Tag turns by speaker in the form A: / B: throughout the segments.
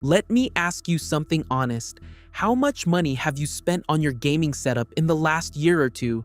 A: Let me ask you something honest. How much money have you spent on your gaming setup in the last year or two?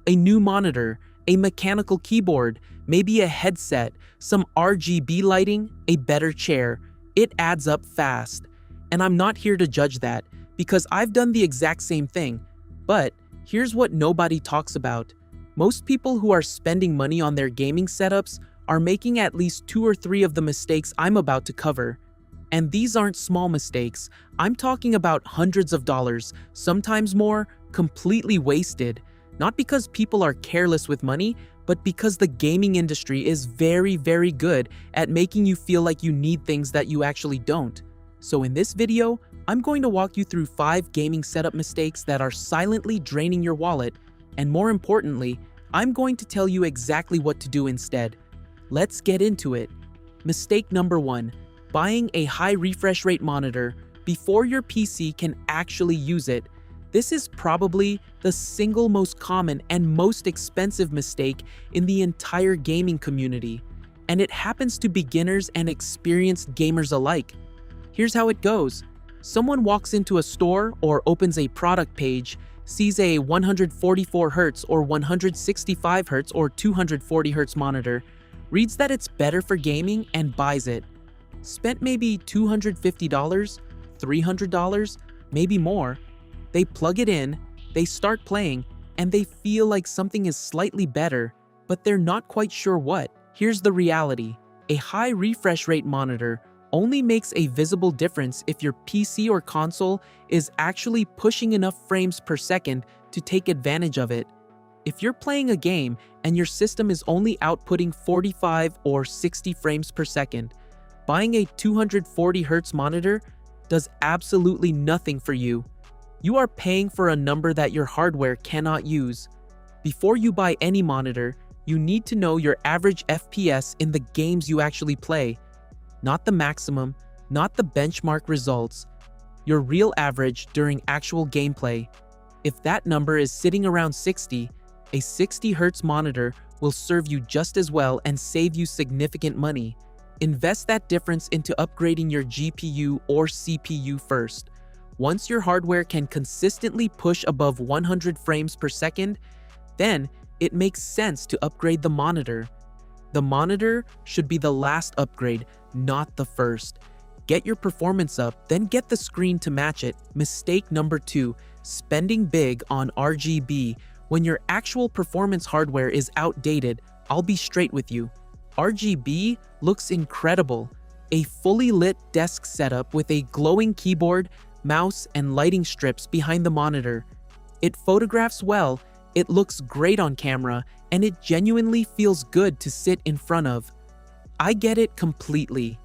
A: A new monitor, a mechanical keyboard, maybe a headset, some RGB lighting, a better chair. It adds up fast. And I'm not here to judge that, because I've done the exact same thing. But here's what nobody talks about. Most people who are spending money on their gaming setups are making at least 2 or 3 of the mistakes I'm about to cover. And these aren't small mistakes. I'm talking about hundreds of dollars, sometimes more, completely wasted. Not because people are careless with money, but because the gaming industry is very, very good at making you feel like you need things that you actually don't. So in this video, I'm going to walk you through 5 gaming setup mistakes that are silently draining your wallet, and more importantly, I'm going to tell you exactly what to do instead. Let's get into it. Mistake number 1. Buying a high refresh rate monitor before your PC can actually use it. This is probably the single most common and most expensive mistake in the entire gaming community, and it happens to beginners and experienced gamers alike. Here's how it goes. Someone walks into a store or opens a product page, sees a 144Hz or 165Hz or 240Hz monitor, reads that it's better for gaming and buys it. Spent maybe $250, $300, maybe more. They plug it in, they start playing, and they feel like something is slightly better, but they're not quite sure what. Here's the reality. A high refresh rate monitor only makes a visible difference if your PC or console is actually pushing enough frames per second to take advantage of it. If you're playing a game and your system is only outputting 45 or 60 frames per second, buying a 240Hz monitor does absolutely nothing for you. You are paying for a number that your hardware cannot use. Before you buy any monitor, you need to know your average FPS in the games you actually play. Not the maximum, not the benchmark results, your real average during actual gameplay. If that number is sitting around 60, a 60Hz monitor will serve you just as well and save you significant money. Invest that difference into upgrading your GPU or CPU first. Once your hardware can consistently push above 100 frames per second, then it makes sense to upgrade the monitor. The monitor should be the last upgrade, not the first. Get your performance up, then get the screen to match it. Mistake number 2, spending big on RGB. When your actual performance hardware is outdated, I'll be straight with you. RGB looks incredible. A fully lit desk setup with a glowing keyboard, mouse, and lighting strips behind the monitor. It photographs well, it looks great on camera, and it genuinely feels good to sit in front of. I get it completely.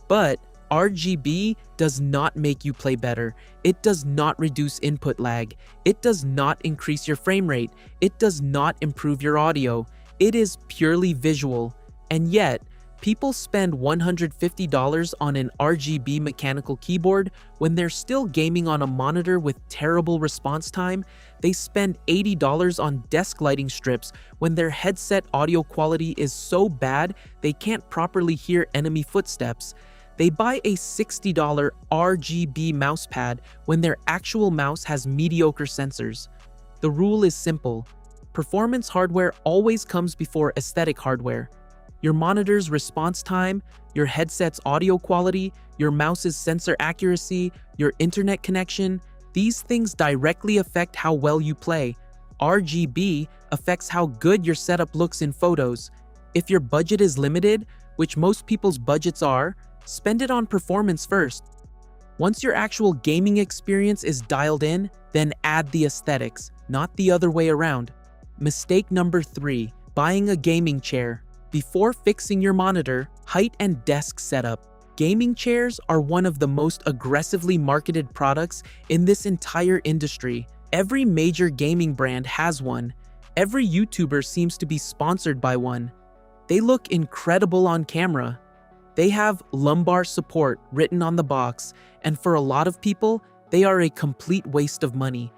A: But RGB does not make you play better. It does not reduce input lag. It does not increase your frame rate. It does not improve your audio. It is purely visual. And yet, people spend $150 on an RGB mechanical keyboard when they're still gaming on a monitor with terrible response time. They spend $80 on desk lighting strips when their headset audio quality is so bad they can't properly hear enemy footsteps. They buy a $60 RGB mousepad when their actual mouse has mediocre sensors. The rule is simple. Performance hardware always comes before aesthetic hardware. Your monitor's response time, your headset's audio quality, your mouse's sensor accuracy, your internet connection, these things directly affect how well you play. RGB affects how good your setup looks in photos. If your budget is limited, which most people's budgets are, spend it on performance first. Once your actual gaming experience is dialed in, then add the aesthetics, not the other way around. Mistake number 3, buying a gaming chair. Before fixing your monitor, height and desk setup. Gaming chairs are one of the most aggressively marketed products in this entire industry. Every major gaming brand has one. Every YouTuber seems to be sponsored by one. They look incredible on camera. They have lumbar support written on the box, and for a lot of people, they are a complete waste of money.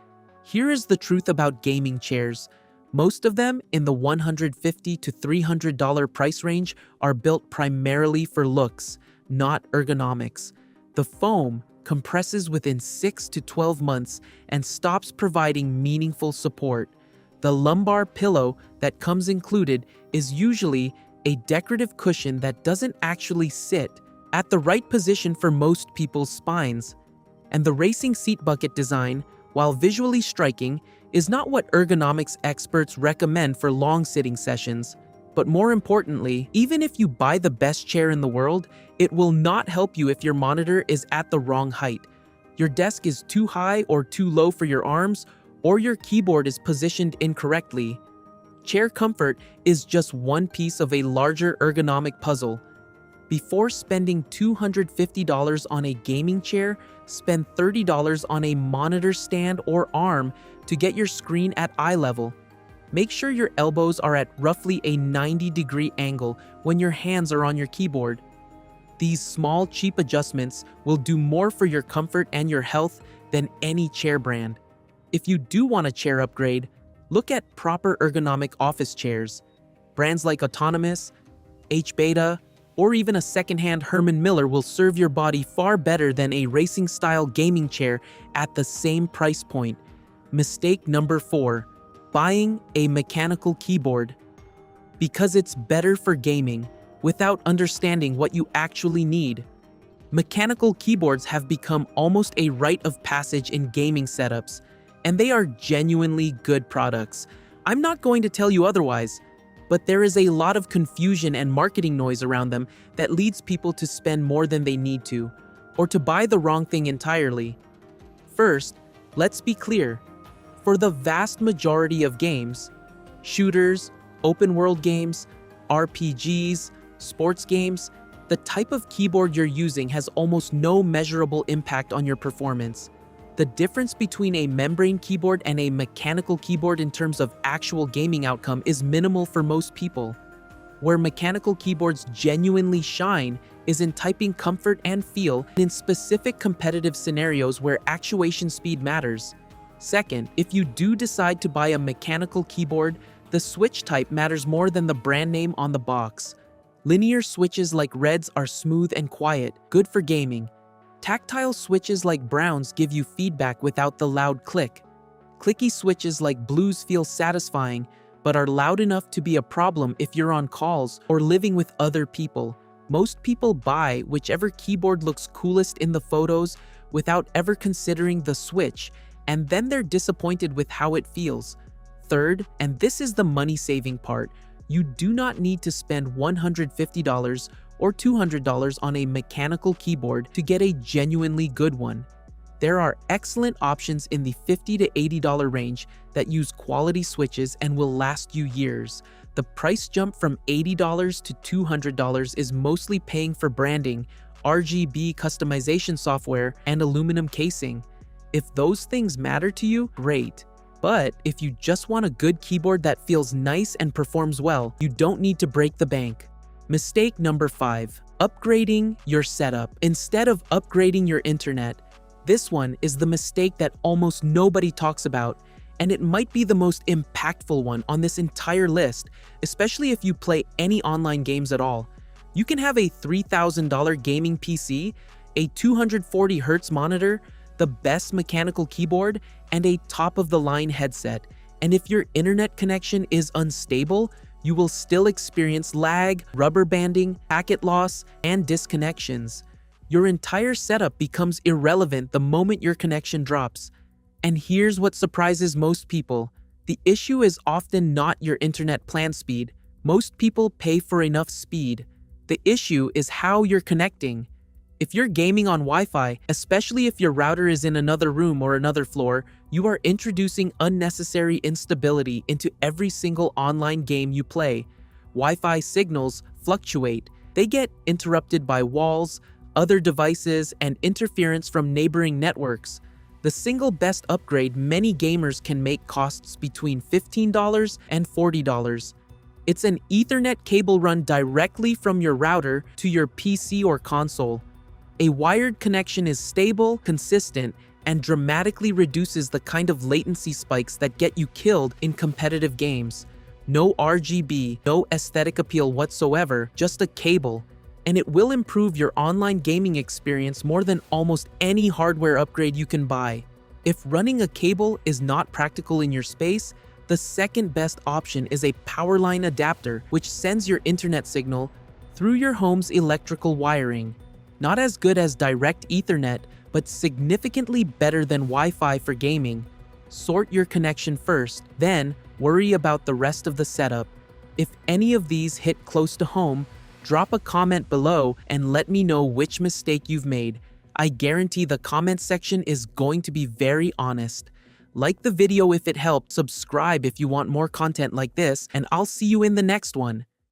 A: Here is the truth about gaming chairs. Most of them in the $150 to $300 price range are built primarily for looks, not ergonomics. The foam compresses within 6 to 12 months and stops providing meaningful support. The lumbar pillow that comes included is usually a decorative cushion that doesn't actually sit at the right position for most people's spines. And the racing seat bucket design, while visually striking, is not what ergonomics experts recommend for long sitting sessions. But more importantly, even if you buy the best chair in the world, it will not help you if your monitor is at the wrong height. Your desk is too high or too low for your arms, or your keyboard is positioned incorrectly. Chair comfort is just one piece of a larger ergonomic puzzle. Before spending $250 on a gaming chair, spend $30 on a monitor stand or arm to get your screen at eye level. Make sure your elbows are at roughly a 90-degree angle when your hands are on your keyboard. These small, cheap adjustments will do more for your comfort and your health than any chair brand. If you do want a chair upgrade, look at proper ergonomic office chairs. Brands like Autonomous, H-Beta, or even a secondhand Herman Miller will serve your body far better than a racing-style gaming chair at the same price point. Mistake number 4. Buying a mechanical keyboard. Because it's better for gaming, without understanding what you actually need. Mechanical keyboards have become almost a rite of passage in gaming setups, and they are genuinely good products. I'm not going to tell you otherwise, but there is a lot of confusion and marketing noise around them that leads people to spend more than they need to, or to buy the wrong thing entirely. First, let's be clear. For the vast majority of games, shooters, open-world games, RPGs, sports games, the type of keyboard you're using has almost no measurable impact on your performance. The difference between a membrane keyboard and a mechanical keyboard in terms of actual gaming outcome is minimal for most people. Where mechanical keyboards genuinely shine is in typing comfort and feel in specific competitive scenarios where actuation speed matters. Second, if you do decide to buy a mechanical keyboard, the switch type matters more than the brand name on the box. Linear switches like reds are smooth and quiet, good for gaming. Tactile switches like browns give you feedback without the loud click. Clicky switches like blues feel satisfying, but are loud enough to be a problem if you're on calls or living with other people. Most people buy whichever keyboard looks coolest in the photos without ever considering the switch, and then they're disappointed with how it feels. Third, and this is the money-saving part, you do not need to spend $150 or $200 on a mechanical keyboard to get a genuinely good one. There are excellent options in the $50 to $80 range that use quality switches and will last you years. The price jump from $80 to $200 is mostly paying for branding, RGB customization software, and aluminum casing. If those things matter to you, great. But if you just want a good keyboard that feels nice and performs well, you don't need to break the bank. Mistake number 5. Upgrading your setup instead of upgrading your internet. This one is the mistake that almost nobody talks about, and it might be the most impactful one on this entire list, especially if you play any online games at all. You can have a $3,000 gaming PC, a 240Hz monitor, the best mechanical keyboard, and a top-of-the-line headset. And if your internet connection is unstable, you will still experience lag, rubber banding, packet loss, and disconnections. Your entire setup becomes irrelevant the moment your connection drops. And here's what surprises most people. The issue is often not your internet plan speed. Most people pay for enough speed. The issue is how you're connecting. If you're gaming on Wi-Fi, especially if your router is in another room or another floor, you are introducing unnecessary instability into every single online game you play. Wi-Fi signals fluctuate. They get interrupted by walls, other devices, and interference from neighboring networks. The single best upgrade many gamers can make costs between $15 and $40. It's an Ethernet cable run directly from your router to your PC or console. A wired connection is stable, consistent, and dramatically reduces the kind of latency spikes that get you killed in competitive games. No RGB, no aesthetic appeal whatsoever, just a cable. and it will improve your online gaming experience more than almost any hardware upgrade you can buy. If running a cable is not practical in your space, the second best option is a power line adapter, which sends your internet signal through your home's electrical wiring. Not as good as direct Ethernet, but significantly better than Wi-Fi for gaming. Sort your connection first, then worry about the rest of the setup. If any of these hit close to home, drop a comment below and let me know which mistake you've made. I guarantee the comment section is going to be very honest. Like the video if it helped, subscribe if you want more content like this, and I'll see you in the next one.